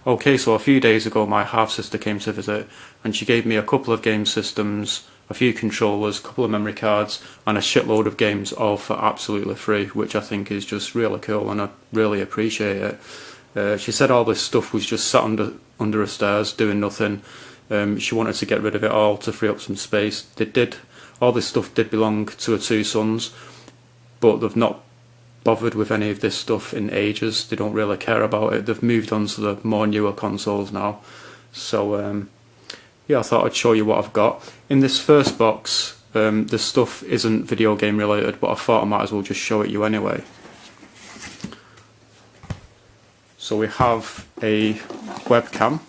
Okay, so a few days ago my half-sister came to visit and she gave me a couple of game systems, a few controllers, a couple of memory cards and a shitload of games all for absolutely free, which I think is just really cool and I really appreciate it. She said all this stuff was just sat under her stairs doing nothing. She wanted to get rid of it all to free up some space. All this stuff did belong to her two sons, but they've not bothered with any of this stuff in ages. They don't really care about it. They've moved on to the more newer consoles now. So yeah, I thought I'd show you what I've got. In this first box, the stuff isn't video game related, but I thought I might as well just show it you anyway. So we have a webcam.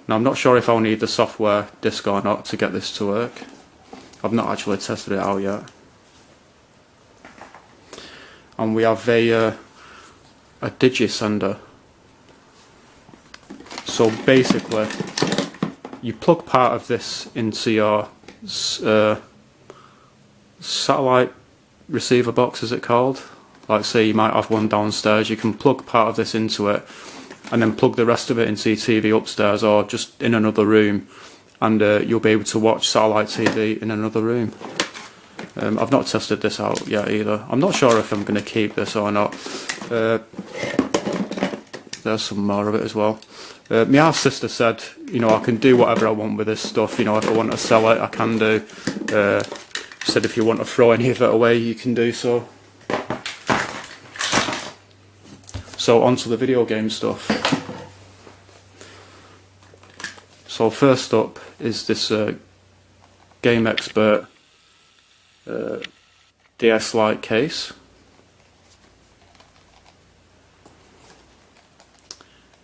Now I'm not sure if I'll need the software disk or not to get this to work. I've not actually tested it out yet. And we have a digisender. So basically, you plug part of this into your satellite receiver box, is it called? Like say you might have one downstairs, you can plug part of this into it and then plug the rest of it into your TV upstairs or just in another room, and you'll be able to watch satellite TV in another room. I've not tested this out yet either. I'm not sure if I'm going to keep this or not. There's some more of it as well. My half sister said, you know, I can do whatever I want with this stuff. You know, if I want to sell it, I can do. She said if you want to throw any of it away, you can do so. So onto the video game stuff. So first up is this Game Expert DS Lite case,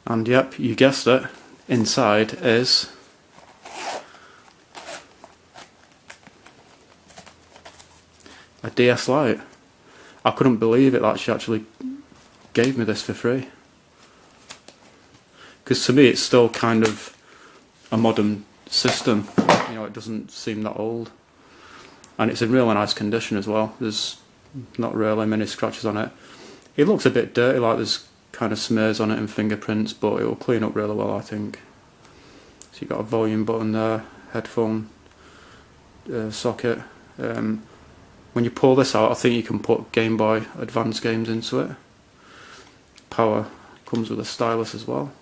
and yep, you guessed it, inside is a DS Lite. I couldn't believe it that she actually gave me this for free, because to me it's still kind of a modern system, you know, it doesn't seem that old. And it's in really nice condition as well. There's not really many scratches on it. It looks a bit dirty, like there's kind of smears on it and fingerprints, but it will clean up really well, I think. So you've got a volume button there, headphone socket. When you pull this out, I think you can put Game Boy Advance games into it. Power comes with a stylus as well.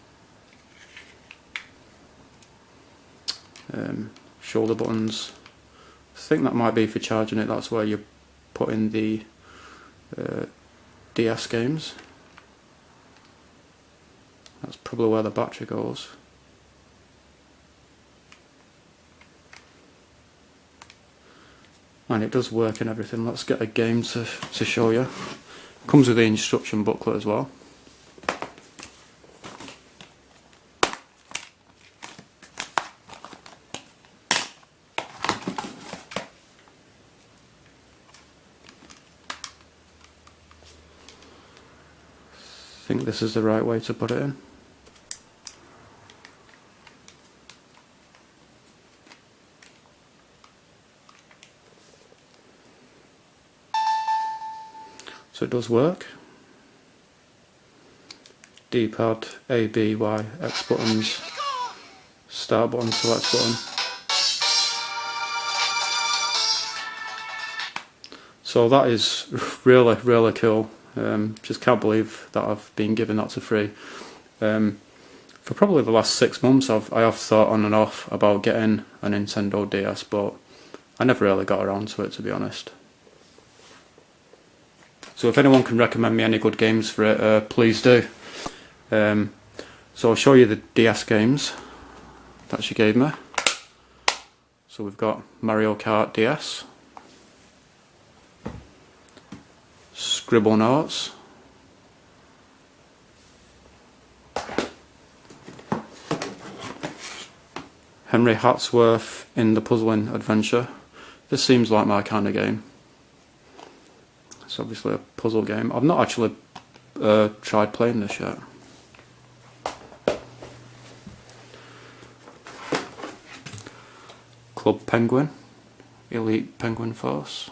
Shoulder buttons. I think that might be for charging it. That's where you put in the DS games. That's probably where the battery goes. And it does work and everything. Let's get a game to show you. Comes with the instruction booklet as well. I think this is the right way to put it in. So it does work. D-pad, A, B, Y, X buttons, start button, select button. So that is really, really cool. Just can't believe that I've been given that for free. For probably the last 6 months I have thought on and off about getting a Nintendo DS, but I never really got around to it, to be honest. So if anyone can recommend me any good games for it, please do. So I'll show you the DS games that she gave me. So we've got Mario Kart DS, Scribblenauts, Henry Hatsworth in the Puzzling Adventure. This seems like my kind of game. It's obviously a puzzle game. I've not actually tried playing this yet. Club Penguin, Elite Penguin Force.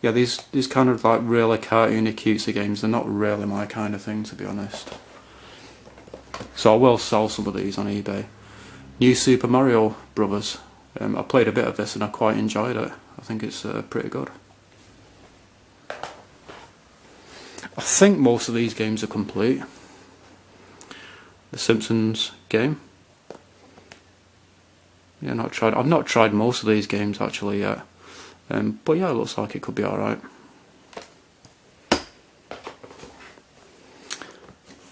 yeah, these kind of like really cartoony cutesy games, they're not really my kind of thing, to be honest. So I will sell some of these on eBay. New Super Mario Brothers. I played a bit of this and I quite enjoyed it. I think it's pretty good. I think most of these games are complete. The Simpsons game. Yeah, I've not tried most of these games actually yet. But yeah, it looks like it could be alright.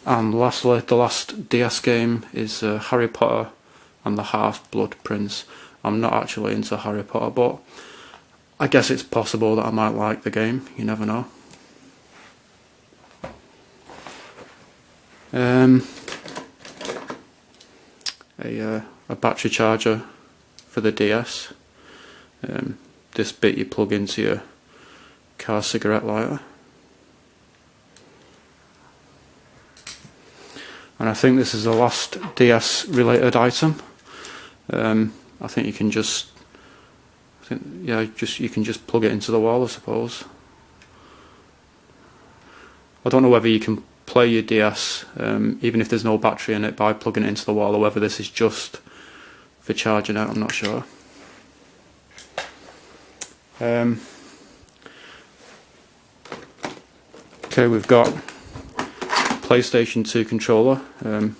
And lastly, the last DS game is Harry Potter and the Half-Blood Prince. I'm not actually into Harry Potter, but I guess it's possible that I might like the game, you never know. A battery charger for the DS. This bit you plug into your car cigarette lighter. And I think this is the last DS related item. I think you can just, you can just plug it into the wall, I suppose. I don't know whether you can play your DS even if there's no battery in it by plugging it into the wall, or whether this is just for charging it, I'm not sure. Okay, we've got PlayStation 2 controller. You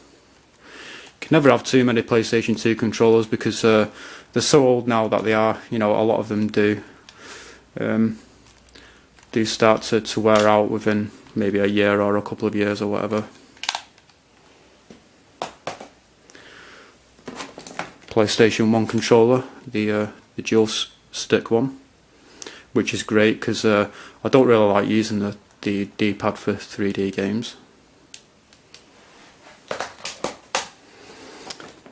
can never have too many PlayStation 2 controllers because they're so old now that they are, a lot of them do start to wear out within maybe a year or a couple of years or whatever. PlayStation 1 controller, the dual stick one, which is great because I don't really like using the D-pad for 3D games.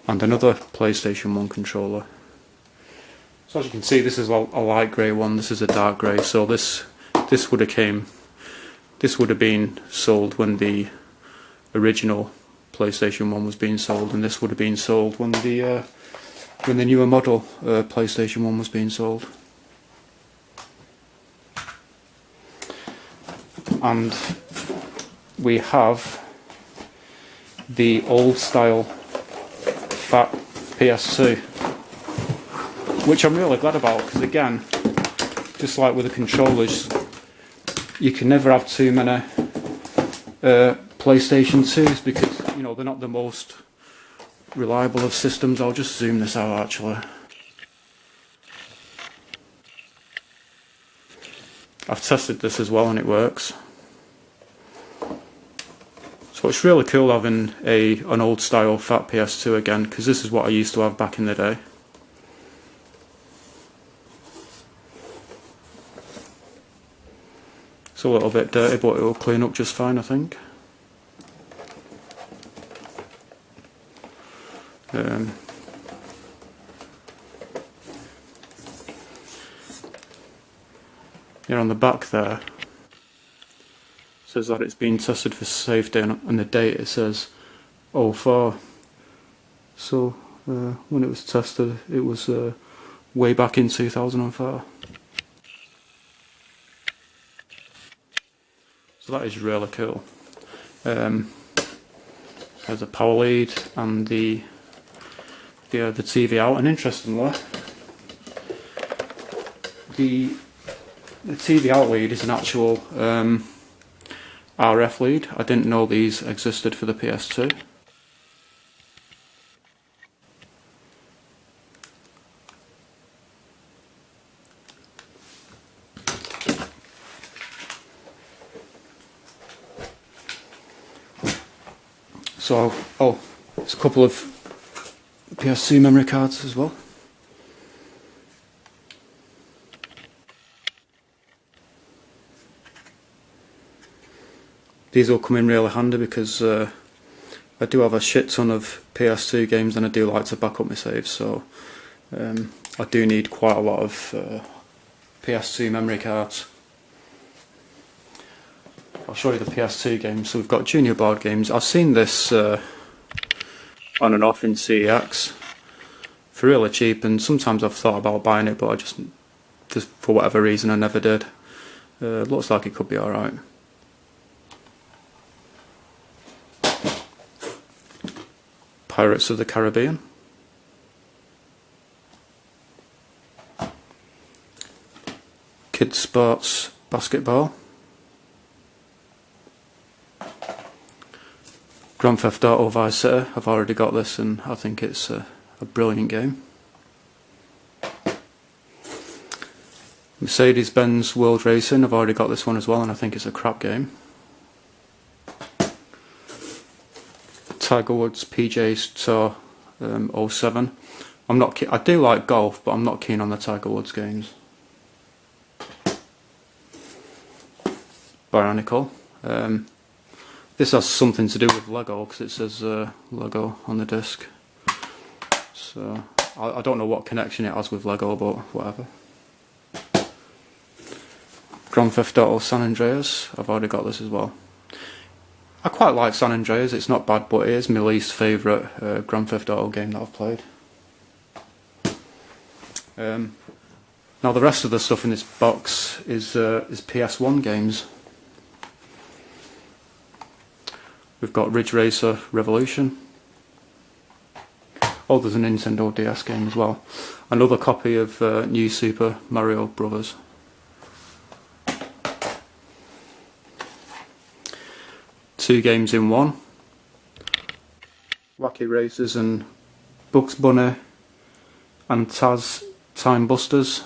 And another PlayStation 1 controller. So as you can see, this is a light grey one, this is a dark grey, so this would have been sold when the original PlayStation 1 was being sold, and this would have been sold when the newer model PlayStation 1 was being sold. And we have the old style fat PS2, which I'm really glad about, because again, just like with the controllers, you can never have too many PlayStation 2s because they're not the most reliable of systems. I'll just zoom this out actually. I've tested this as well and it works. So it's really cool having an old style fat PS2 again, because this is what I used to have back in the day. It's a little bit dirty, but it will clean up just fine, I think. Here on the back there, says that it's been tested for safety, and the date it says 04. So when it was tested, it was way back in 2004. So that is really cool. There's a power lead and the TV out, and interestingly, the TV out lead is an actual RF lead. I didn't know these existed for the PS2. So, there's a couple of PS2 memory cards as well. These will come in really handy because I do have a shit ton of PS2 games and I do like to back up my saves, so I do need quite a lot of PS2 memory cards. I'll show you the PS2 games. So we've got Junior Board Games. I've seen this on and off in CEX for really cheap, and sometimes I've thought about buying it, but I just for whatever reason I never did. Looks like it could be alright. Pirates of the Caribbean. Kids Sports Basketball. Grand Theft Auto Vice City. I've already got this and I think it's a brilliant game. Mercedes-Benz World Racing. I've already got this one as well and I think it's a crap game. Tiger Woods PGA Tour 07. I do like golf, but I'm not keen on the Tiger Woods games. Bionicle. This has something to do with Lego because it says Lego on the disc. So I don't know what connection it has with Lego, but whatever. Grand Theft Auto San Andreas. I've already got this as well. I quite like San Andreas, it's not bad, but it is my least favourite Grand Theft Auto game that I've played. Now the rest of the stuff in this box is PS1 games. We've got Ridge Racer Revolution. Oh, there's a Nintendo DS game as well. Another copy of New Super Mario Brothers. Two games in one. Wacky Racers and Bugs Bunny and Taz Time Busters.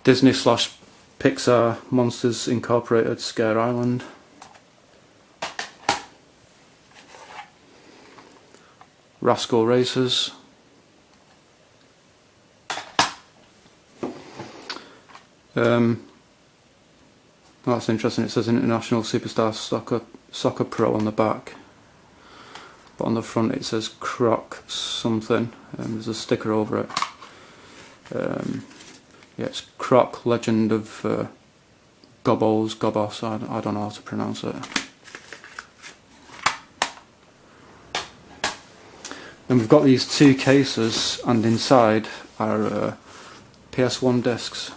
Disney / Pixar Monsters Incorporated Scare Island. Rascal Racers. That's interesting, it says International Superstar Soccer Pro on the back, but on the front it says Croc something, there's a sticker over it. Yeah, it's Croc Legend of Gobos, I don't know how to pronounce it. Then we've got these two cases and inside are PS1 discs.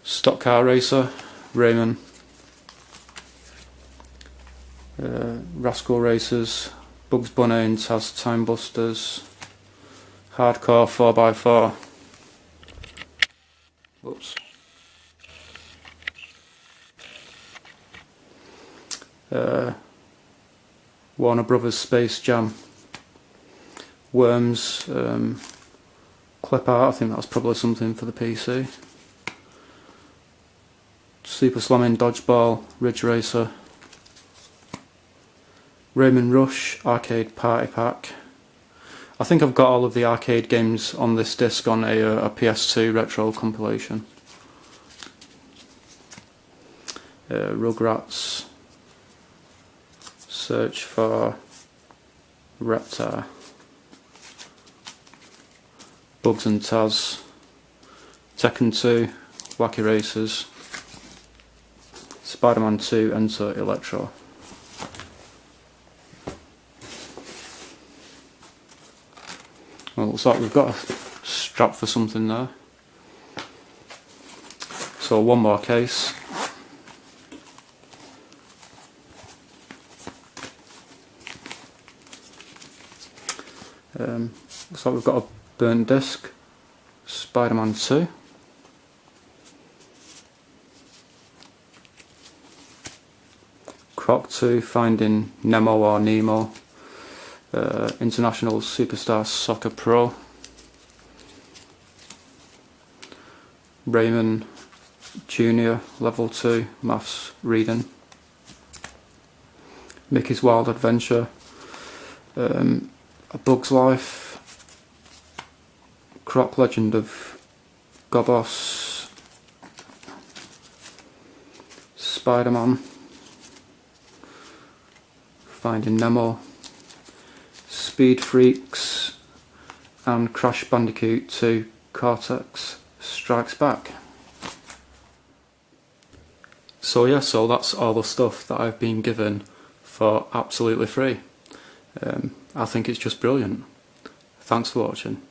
Stock Car Racer, Rayman, Rascal Racers, Bugs Bunny and Taz Time Busters, Hardcore 4x4. Oops. Warner Brothers Space Jam, Worms, clip art, I think that's probably something for the PC. Super Slamming Dodgeball, Ridge Racer, Rayman Rush Arcade Party Pack. I think I've got all of the arcade games on this disc on a PS2 retro compilation. Rugrats, Search for Reptar, Bugs and Taz, Tekken 2, Wacky Racers, Spider-Man 2 Enter Electro. Well, looks like we've got a strap for something there. So one more case. Looks like we've got a burnt disc, Spider-Man 2. Croc 2, Finding Nemo or Nemo, International Superstar Soccer Pro, Rayman Jr. Level 2 Maths Reading, Mickey's Wild Adventure, A Bug's Life, Croc Legend of Gobos, Spider-Man, Finding Nemo, Speed Freaks, and Crash Bandicoot 2 Cortex Strikes Back. So yeah, so that's all the stuff that I've been given for absolutely free. I think it's just brilliant. Thanks for watching.